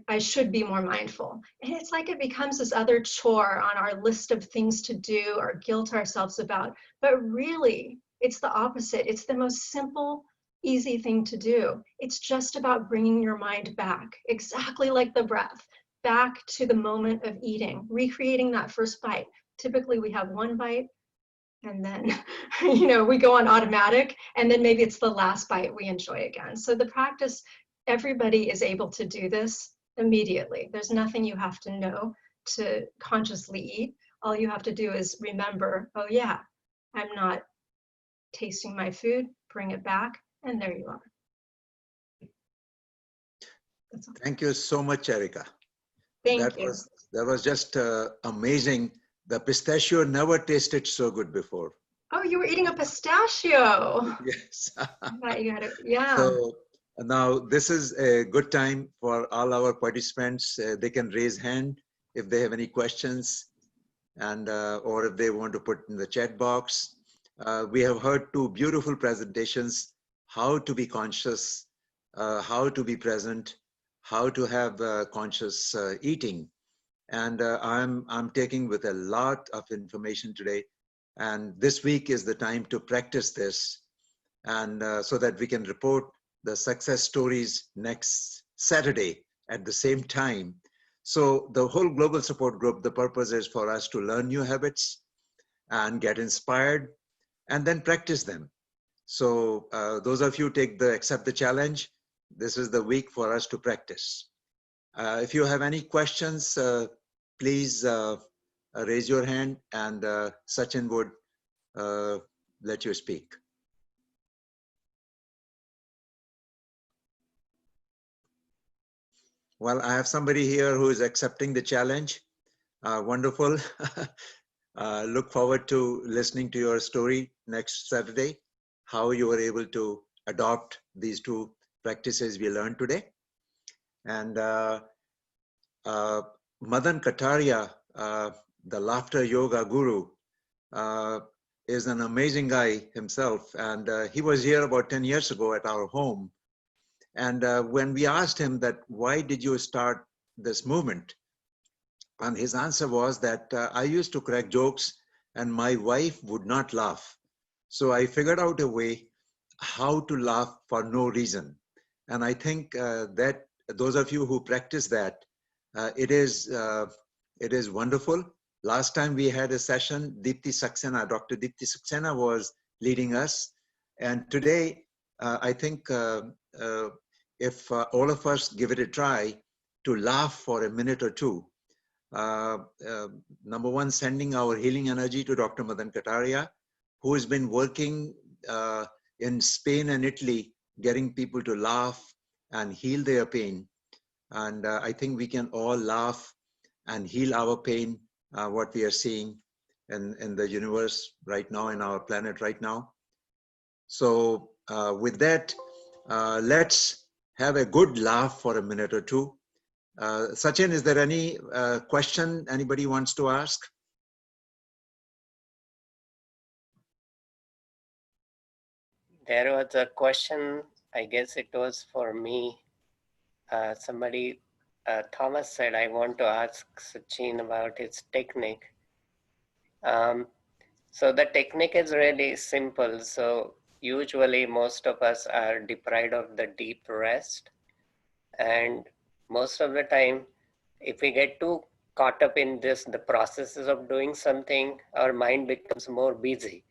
C: I should be more mindful. And it's like it becomes this other chore on our list of things to do or guilt ourselves about. But really, it's the opposite. It's the most simple, easy thing to do. It's just about bringing your mind back, exactly like the breath, back to the moment of eating, recreating that first bite. Typically, we have one bite, and then, you know, we go on automatic, and then maybe it's the last bite we enjoy again. So the practice, everybody is able to do this immediately. There's nothing you have to know to consciously eat. All you have to do is remember, oh yeah, I'm not tasting my food, bring it back, and there you are.
A: Thank you so much, Erica.
C: Thank you.
A: That was just amazing. The pistachio never tasted so good before.
C: Oh, you were eating a pistachio.
A: Yes.
C: You had it. Yeah.
A: So now this is a good time for all our participants. They can raise hand if they have any questions, and or if they want to put in the chat box. We have heard 2 beautiful presentations: how to be conscious, how to be present, how to have conscious eating. And I'm taking with a lot of information today. And this week is the time to practice this, and so that we can report the success stories next Saturday at the same time. So the whole global support group, the purpose is for us to learn new habits and get inspired and then practice them. So those of you accept the challenge, this is the week for us to practice. If you have any questions, please raise your hand, and Sachin would let you speak. Well, I have somebody here who is accepting the challenge. Wonderful. Look forward to listening to your story next Saturday, how you were able to adopt these 2 practices we learned today. And Madan Kataria, the laughter yoga guru, is an amazing guy himself. And he was here about 10 years ago at our home. And when we asked him that, why did you start this movement? And his answer was that I used to crack jokes and my wife would not laugh. So I figured out a way how to laugh for no reason. And I think that those of you who practice that, it is wonderful. Last time we had a session, Deepti Saxena, Dr. Deepti Saxena was leading us. And today, I think if all of us give it a try to laugh for a minute or 2, Number one, sending our healing energy to Dr. Madan Kataria, who has been working in Spain and Italy, getting people to laugh and heal their pain. And I think we can all laugh and heal our pain, what we are seeing in the universe right now, in our planet right now. So with that, let's have a good laugh for a minute or two. Sachin, is there any question anybody wants to ask?
B: There was a question, I guess it was for me. Somebody, Thomas said, I want to ask Sachin about his technique. So the technique is really simple. So usually most of us are deprived of the deep rest. And most of the time, if we get too caught up in this, the processes of doing something, our mind becomes more busy.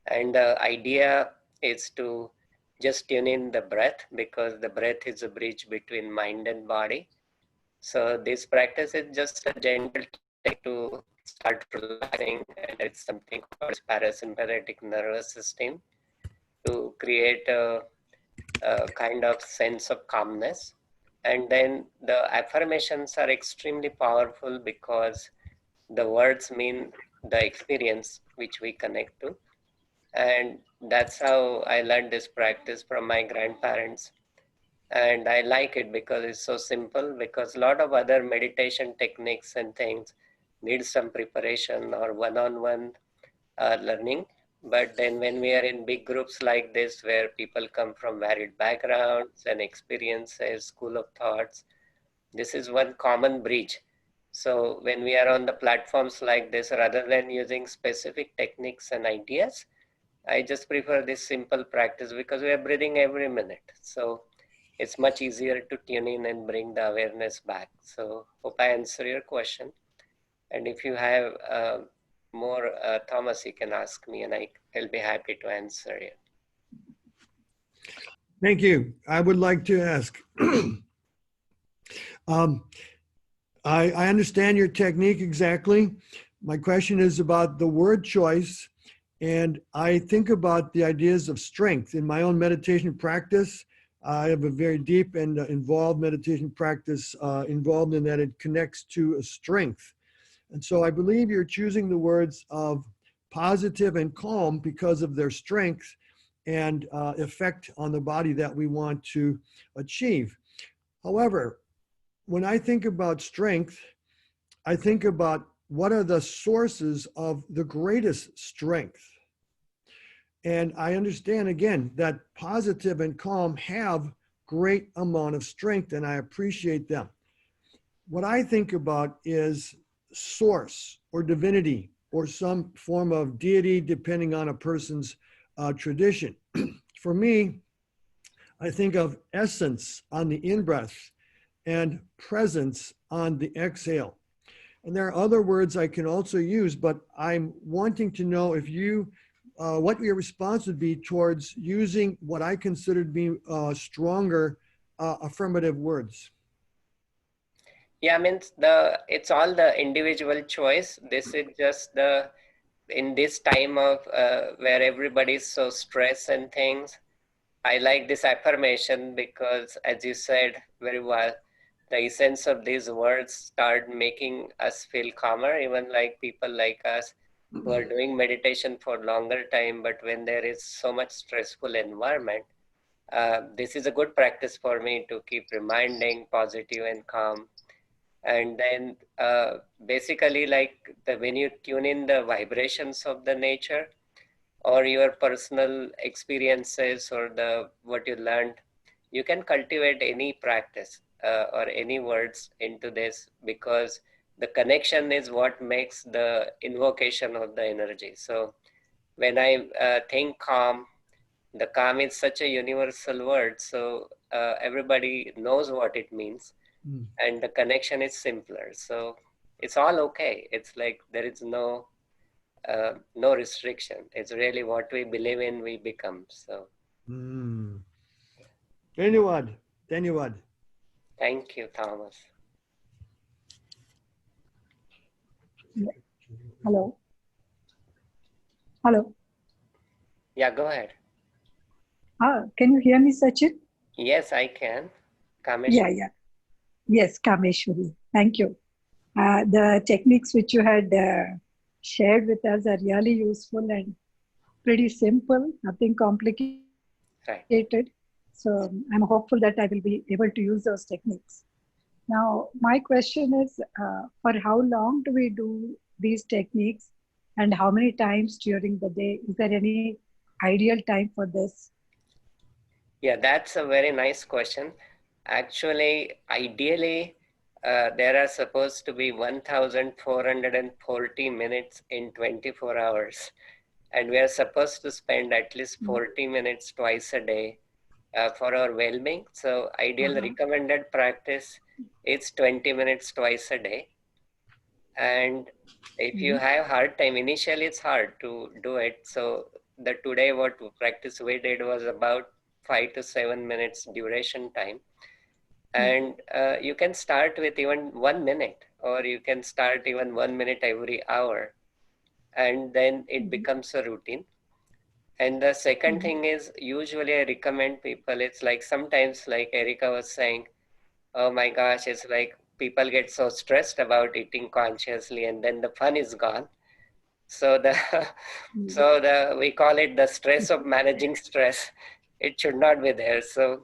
B: And the idea is to just tune in the breath, because the breath is a bridge between mind and body. So this practice is just a gentle technique to start relaxing, and it's something called parasympathetic nervous system to create a kind of sense of calmness. And then the affirmations are extremely powerful because the words mean the experience which we connect to. And that's how I learned this practice from my grandparents. And I like it because it's so simple, because a lot of other meditation techniques and things need some preparation or one-on-one learning. But then when we are in big groups like this, where people come from varied backgrounds and experiences, school of thoughts, this is one common bridge. So when we are on the platforms like this, rather than using specific techniques and ideas, I just prefer this simple practice because we are breathing every minute. So it's much easier to tune in and bring the awareness back. So hope I answer your question. And if you have more, Thomas, you can ask me and I'll be happy to answer you.
D: Thank you. I would like to ask, I understand your technique exactly. My question is about the word choice. And I think about the ideas of strength in my own meditation practice. I have a very deep and involved meditation practice involved in that it connects to a strength. And so I believe you're choosing the words of positive and calm because of their strength and effect on the body that we want to achieve. However, when I think about strength, I think about what are the sources of the greatest strength. And I understand again that positive and calm have great amount of strength, and I appreciate them. What I think about is source or divinity or some form of deity, depending on a person's tradition. For me, I think of essence on the in-breath and presence on the exhale. And there are other words I can also use, but I'm wanting to know if you what your response would be towards using what I consider to be stronger affirmative words.
B: Yeah, I mean, it's all the individual choice. This is just in this time of where everybody's so stressed and things. I like this affirmation because, as you said very well, the essence of these words start making us feel calmer, even like people like us who are doing meditation for longer time, but when there is so much stressful environment, this is a good practice for me to keep reminding positive and calm. And then basically like when you tune in the vibrations of the nature or your personal experiences or what you learned, you can cultivate any practice or any words into this, because the connection is what makes the invocation of the energy. So when I think calm, the calm is such a universal word, so everybody knows what it means, and the connection is simpler. So it's all okay. It's like there is no restriction. It's really what we believe in, we become. So
D: Dhanyawad.
B: Thank you, Thomas.
E: Hello. Hello.
B: Yeah, go ahead.
E: Can you hear me, Sachin?
B: Yes, I can. Kamesh.
E: Yeah. Yes, Kameshwari. Thank you. The techniques which you had shared with us are really useful and pretty simple, nothing complicated.
B: Right.
E: So I'm hopeful that I will be able to use those techniques. Now, my question is, for how long do we do these techniques and how many times during the day? Is there any ideal time for this?
B: Yeah, that's a very nice question. Actually, ideally, there are supposed to be 1,440 minutes in 24 hours. And we are supposed to spend at least 40 minutes twice a day for our well-being. So ideal recommended practice is 20 minutes twice a day. And if you have hard time, initially it's hard to do it. So the today what practice we did was about 5 to 7 minutes duration time. And you can start with even 1 minute, or you can start even 1 minute every hour. And then it becomes a routine. And the second thing is, usually I recommend people, it's like sometimes like Erica was saying, oh my gosh, it's like people get so stressed about eating consciously and then the fun is gone. So we call it the stress of managing stress. It should not be there. So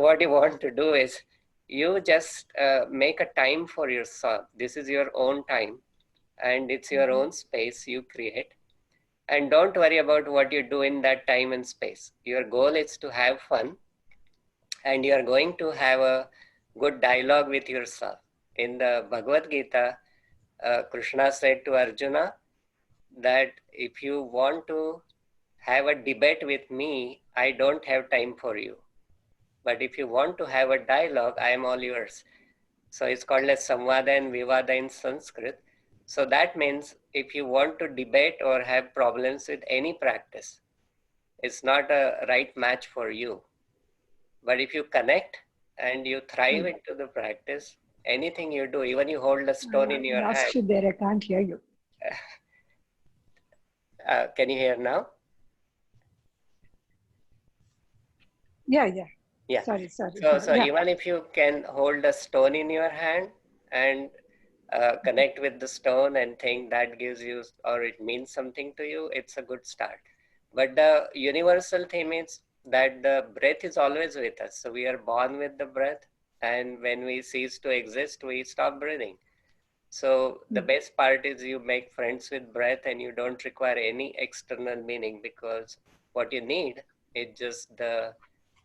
B: what you want to do is you just make a time for yourself. This is your own time and it's your own space you create. And don't worry about what you do in that time and space. Your goal is to have fun, and you are going to have a good dialogue with yourself. In the Bhagavad Gita, Krishna said to Arjuna that if you want to have a debate with me, I don't have time for you. But if you want to have a dialogue, I am all yours. So it's called as Samvada and Vivada in Sanskrit. So that means if you want to debate or have problems with any practice, it's not a right match for you. But if you connect and you thrive into the practice, anything you do, even you hold a stone in your hand.
E: Lost you there, I can't hear you.
B: Can you hear now?
E: Yeah.
B: Yeah.
E: Sorry.
B: So
E: Yeah.
B: even if you can hold a stone in your hand and connect with the stone and think that gives you, or it means something to you, it's a good start. But the universal theme is that the breath is always with us. So we are born with the breath, and when we cease to exist, we stop breathing. So the best part is you make friends with breath and you don't require any external meaning, because what you need is just the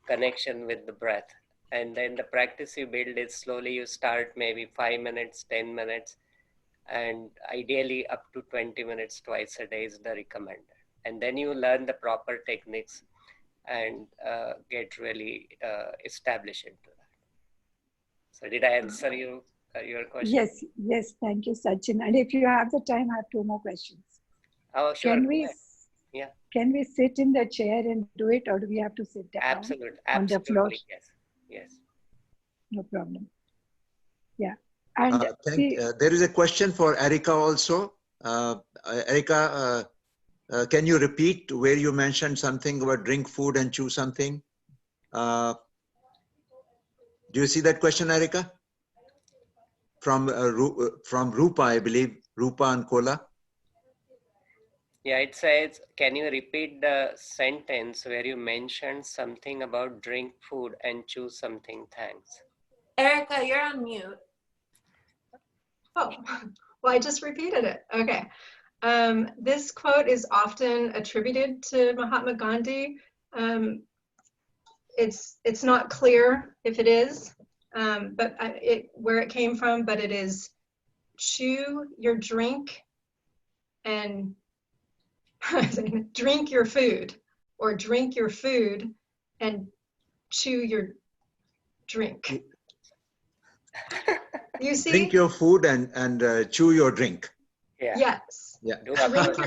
B: connection with the breath. And then the practice you build is slowly you start maybe 5 minutes, 10 minutes, and ideally up to 20 minutes twice a day is the recommended. And then you learn the proper techniques and get really established into that. So did I answer you your question?
E: Yes. Thank you, Sachin. And if you have the time, I have 2 more questions.
B: Oh, sure.
E: Can we sit in the chair and do it, or do we have to sit down?
B: Absolutely.
E: On the floor?
B: Yes.
E: No problem. Yeah. And
A: there is a question for Erica also. Erica, can you repeat where you mentioned something about drink food and chew something? Do you see that question, Erica? From Rupa, I believe, Rupa and Kola.
B: Yeah, it says, can you repeat the sentence where you mentioned something about drink food and chew something? Thanks.
F: Erica, you're on mute.
C: Oh, well, I just repeated it. Okay. This quote is often attributed to Mahatma Gandhi. It's not clear if it is, but where it came from, but it is chew your drink and drink your food, or drink your food and chew your drink. You see?
A: Drink your food and chew your drink.
B: Yeah.
C: Yes.
A: Yeah.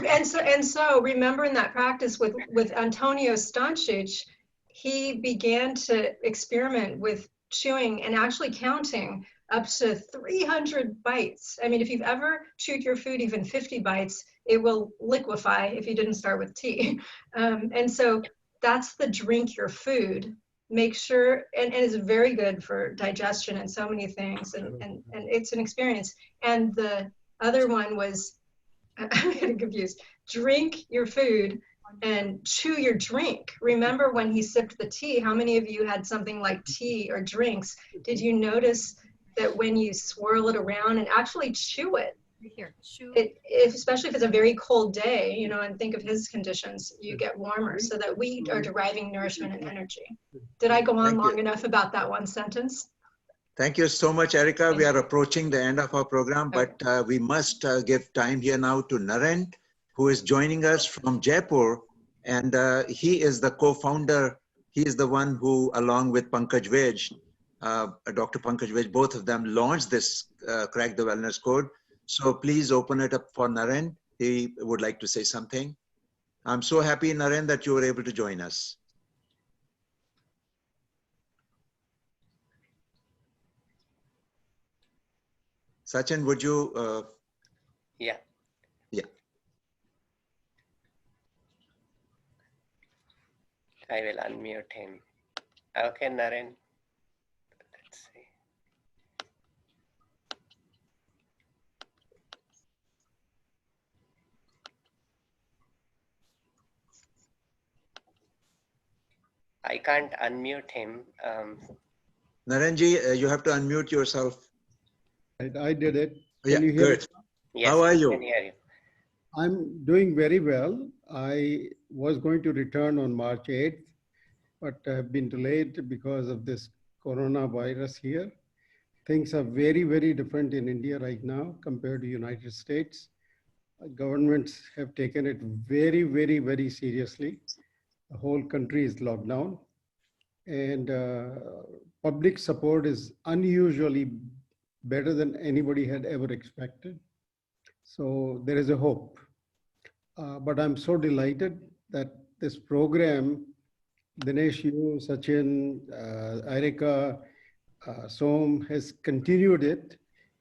C: And so remembering that practice with Antonio Stancic, he began to experiment with chewing and actually counting up to 300 bites. I mean, if you've ever chewed your food even 50 bites, it will liquefy if you didn't start with tea. And so that's the drink your food. Make sure, and it's very good for digestion and so many things, and it's an experience. And the other one was, I'm getting confused, drink your food and chew your drink. Remember when he sipped the tea, how many of you had something like tea or drinks? Did you notice that when you swirl it around and actually chew it, especially if it's a very cold day, you know, and think of his conditions, you get warmer, so that we are deriving nourishment and energy. Did I go on
A: Thank you.
C: long enough about that one sentence?
A: Thank you so much, Erica. We are approaching the end of our program, but we must give time here now to Naren, who is joining us from Jaipur. And he is the co-founder. He is the one who, along with Pankaj Vij, Dr. Pankaj Vij, both of them launched this Crack the Wellness Code. So please open it up for Naren. He would like to say something. I'm so happy, Naren, that you were able to join us. Sachin, would you?
B: Yeah.
A: Yeah.
B: I will unmute him. Okay, Naren. Let's see. I can't unmute him.
A: Narenji, you have to unmute yourself.
G: I did it.
A: Yeah,
G: Can you hear me?
A: good.
B: Yes,
A: How are
B: I
A: you?
B: can hear you.
G: I'm doing very well. I was going to return on March 8th, but have been delayed because of this coronavirus here. Things are very, very different in India right now compared to United States. Governments have taken it very, very, very seriously. The whole country is locked down, and public support is unusually better than anybody had ever expected. So there is a hope. But I'm so delighted that this program, Dinesh, you, Sachin, Erica, Som has continued it.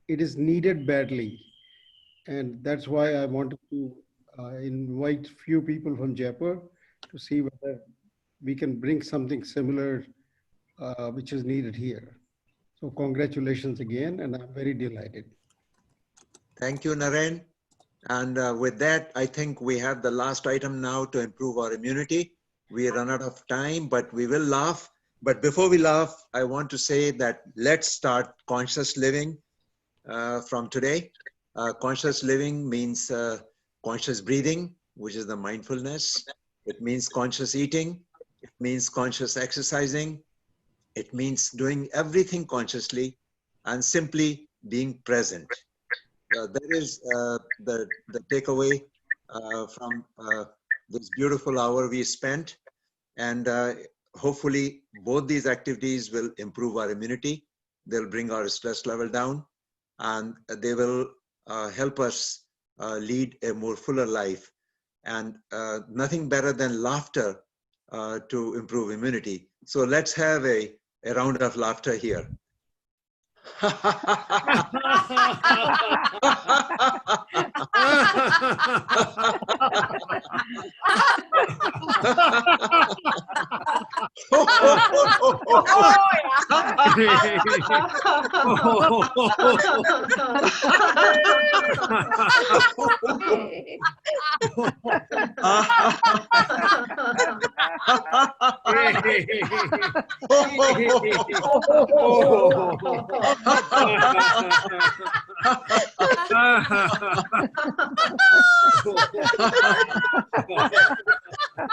G: It is needed badly. And that's why I wanted to invite few people from Jaipur to see whether we can bring something similar which is needed here. So congratulations again, and I'm very delighted.
A: Thank you, Naren. And with that, I think we have the last item now to improve our immunity. We run out of time, but we will laugh. But before we laugh, I want to say that let's start conscious living from today. Conscious living means conscious breathing, which is the mindfulness. It means conscious eating. It means conscious exercising. It means doing everything consciously and simply being present. That is the takeaway from this beautiful hour we spent. And hopefully both these activities will improve our immunity. They'll bring our stress level down, and they will help us lead a more fuller life. And nothing better than laughter to improve immunity. So let's have a round of laughter here.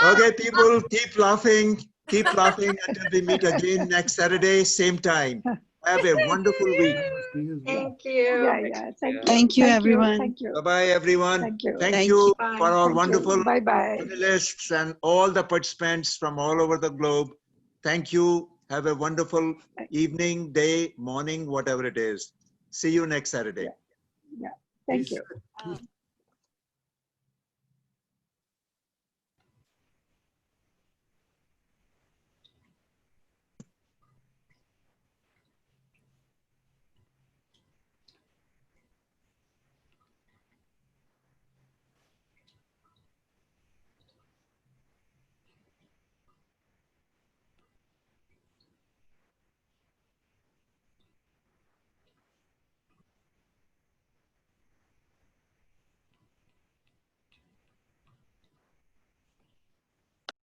A: Okay, people, keep laughing until we meet again next Saturday, same time. Have a wonderful week.
C: Thank you.
E: Yeah.
H: Thank you, everyone.
E: Thank you.
A: Bye-bye, everyone.
E: Thank you.
A: Thank
H: Thank
A: you
H: you.
C: Bye.
A: for our
E: Thank you.
A: wonderful
E: Bye-bye.
A: panelists and all the participants from all over the globe. Thank you. Have a wonderful evening, day, morning, whatever it is. See you next Saturday.
E: Yeah. Thank you.